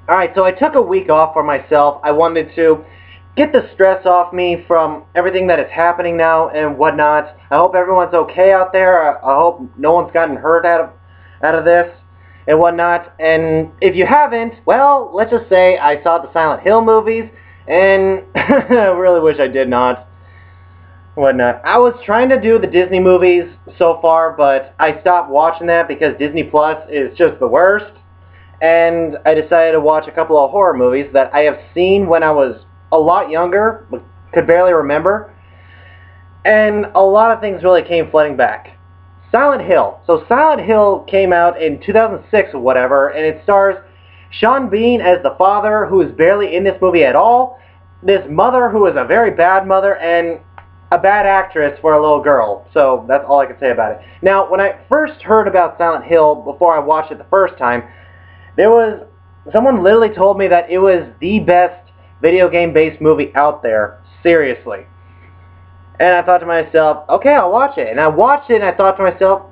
Alright, so I took a week off for myself. I wanted to get the stress off me from everything that is happening now and whatnot. I hope everyone's okay out there. I hope no one's gotten hurt out of this and whatnot. And if you haven't, well, let's just say I saw the Silent Hill movies, and I really wish I did not. Whatnot. I was trying to do the Disney movies so far, but I stopped watching that because Disney Plus is just the worst. And I decided to watch a couple of horror movies that I have seen when I was a lot younger, but could barely remember. And a lot of things really came flooding back. Silent Hill. So Silent Hill came out in 2006 or whatever, and it stars Sean Bean as the father, who is barely in this movie at all, this mother who is a very bad mother, and a bad actress for a little girl. So that's all I can say about it. Now, when I first heard about Silent Hill, before I watched it the first time, someone literally told me that it was the best video game based movie out there. Seriously. And I thought to myself, okay, I'll watch it. And I watched it and I thought to myself,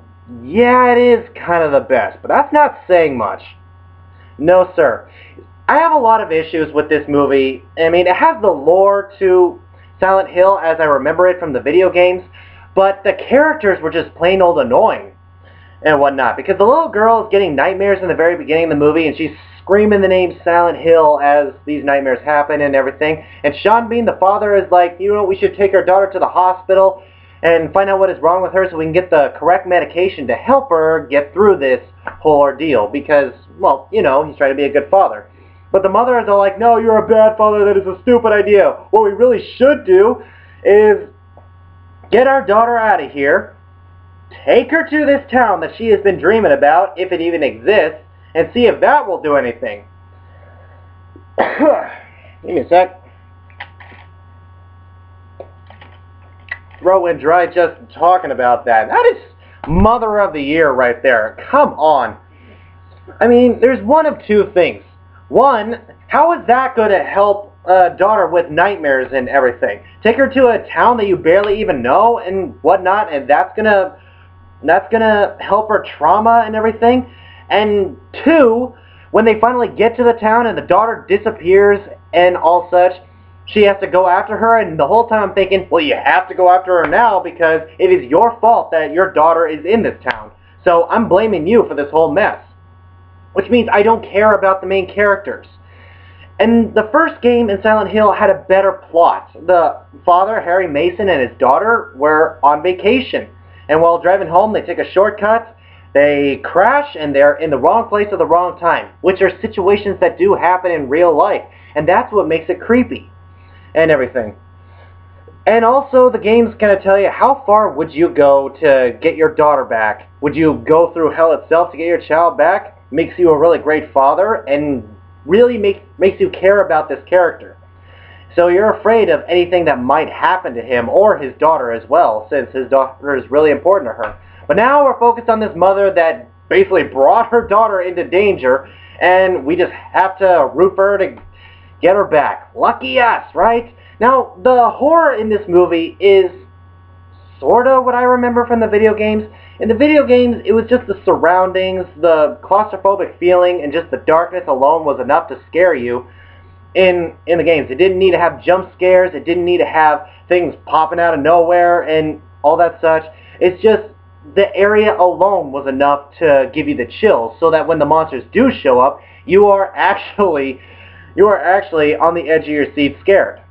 yeah, it is kind of the best. But that's not saying much. No, sir. I have a lot of issues with this movie. I mean, it has the lore to Silent Hill as I remember it from the video games. But the characters were just plain old annoying and whatnot, because the little girl is getting nightmares in the very beginning of the movie, and she's screaming the name Silent Hill as these nightmares happen and everything, and Sean Bean, the father, is like, you know, we should take our daughter to the hospital and find out what is wrong with her so we can get the correct medication to help her get through this whole ordeal, because, well, you know, he's trying to be a good father. But the mother is all like, no, you're a bad father, that is a stupid idea. What we really should do is get our daughter out of here, take her to this town that she has been dreaming about, if it even exists, and see if that will do anything. Give me a sec. Throat went dry just talking about that. That is Mother of the Year right there. Come on. I mean, there's one of two things. One, how is that going to help a daughter with nightmares and everything? Take her to a town that you barely even know and whatnot, and that's gonna help her trauma and everything. And two, when they finally get to the town and the daughter disappears and all such, she has to go after her, and the whole time I'm thinking, well, you have to go after her now because it is your fault that your daughter is in this town. So I'm blaming you for this whole mess. Which means I don't care about the main characters. And the first game in Silent Hill had a better plot. The father, Harry Mason, and his daughter were on vacation. And while driving home, they take a shortcut, they crash, and they're in the wrong place at the wrong time, which are situations that do happen in real life. And that's what makes it creepy and everything. And also, the game's going to tell you how far would you go to get your daughter back. Would you go through hell itself to get your child back? Makes you a really great father and really makes you care about this character. So you're afraid of anything that might happen to him or his daughter as well, since his daughter is really important to her. But now we're focused on this mother that basically brought her daughter into danger, and we just have to root for her to get her back. Lucky us, right? Now, the horror in this movie is sort of what I remember from the video games. In the video games, it was just the surroundings, the claustrophobic feeling, and just the darkness alone was enough to scare you in the games. It didn't need to have jump scares, it didn't need to have things popping out of nowhere and all that such. It's just the area alone was enough to give you the chills, so that when the monsters do show up, you are actually on the edge of your seat scared.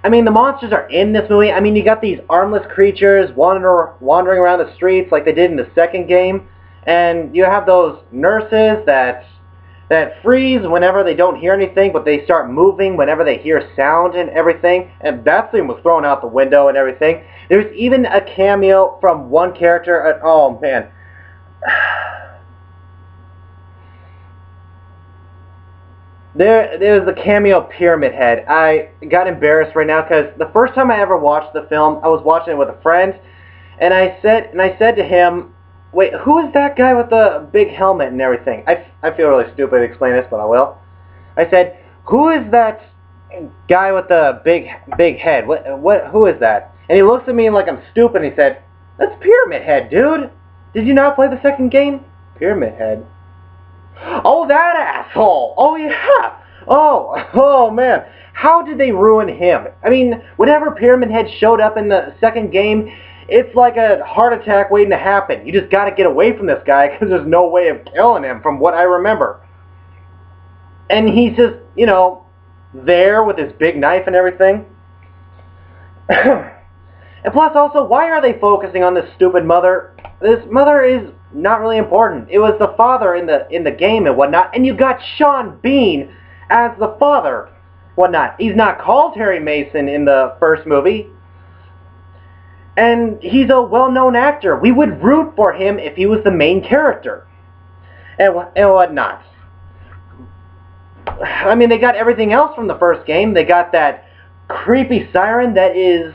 I mean, the monsters are in this movie. I mean, you got these armless creatures wandering around the streets like they did in the second game. And you have those nurses that freeze whenever they don't hear anything, but they start moving whenever they hear sound and everything. And that thing was thrown out the window and everything. There's even a cameo from one character. Oh, man. There's the cameo Pyramid Head. I got embarrassed right now because the first time I ever watched the film, I was watching it with a friend, and I said to him, "Wait, who is that guy with the big helmet and everything?" I feel really stupid to explain this, but I will. I said, "Who is that guy with the big head? Who is that?" And he looks at me like I'm stupid, and he said, "That's Pyramid Head, dude. Did you not play the second game? Pyramid Head." Oh, that asshole! Oh, yeah! Oh, man. How did they ruin him? I mean, whenever Pyramid Head showed up in the second game, it's like a heart attack waiting to happen. You just gotta get away from this guy because there's no way of killing him from what I remember. And he's just, you know, there with his big knife and everything. And plus also, why are they focusing on this stupid mother? This mother is not really important. It was the father in the game and whatnot, and you got Sean Bean as the father, whatnot. He's not called Harry Mason in the first movie, and he's a well-known actor. We would root for him if he was the main character, and whatnot. I mean, they got everything else from the first game. They got that creepy siren that is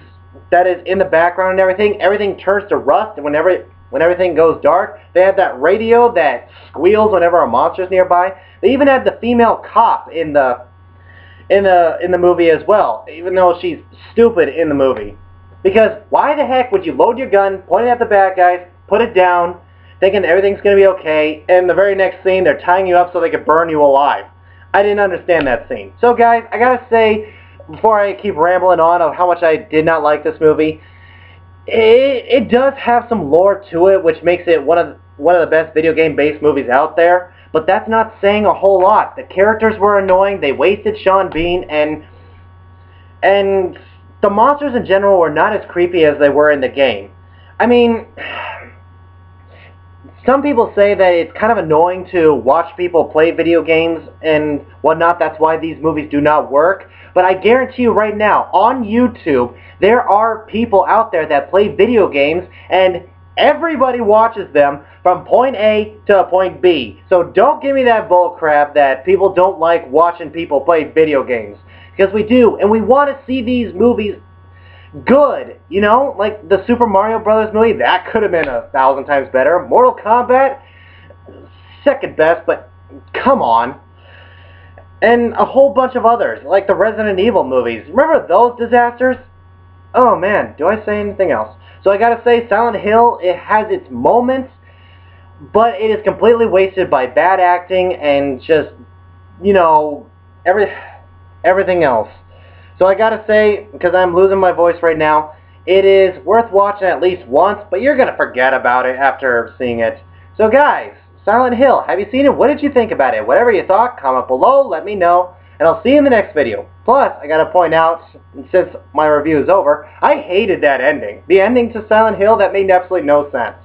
in the background and everything. Everything turns to rust when everything goes dark. They have that radio that squeals whenever a monster's nearby. They even had the female cop in the movie as well, even though she's stupid in the movie. Because why the heck would you load your gun, point it at the bad guys, put it down, thinking everything's going to be okay, and the very next scene they're tying you up so they can burn you alive? I didn't understand that scene. So guys, I gotta say, before I keep rambling on of how much I did not like this movie, it does have some lore to it, which makes it one of the best video game based movies out there. But that's not saying a whole lot. The characters were annoying. They wasted Sean Bean, and the monsters in general were not as creepy as they were in the game. I mean, some people say that it's kind of annoying to watch people play video games and whatnot. That's why these movies do not work. But I guarantee you right now, on YouTube, there are people out there that play video games, and everybody watches them from point A to point B. So don't give me that bull crap that people don't like watching people play video games. Because we do, and we want to see these movies good, you know? Like the Super Mario Brothers movie, that could have been 1,000 times better. Mortal Kombat, second best, but come on. And a whole bunch of others, like the Resident Evil movies. Remember those disasters? Oh man, do I say anything else? So I gotta say, Silent Hill, it has its moments, but it is completely wasted by bad acting and just, you know, everything else. So I gotta say, because I'm losing my voice right now, it is worth watching at least once, but you're gonna forget about it after seeing it. So guys, Silent Hill, have you seen it? What did you think about it? Whatever you thought, comment below, let me know, and I'll see you in the next video. Plus, I gotta point out, since my review is over, I hated that ending. The ending to Silent Hill, that made absolutely no sense.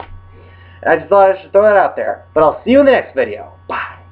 I just thought I should throw that out there. But I'll see you in the next video. Bye.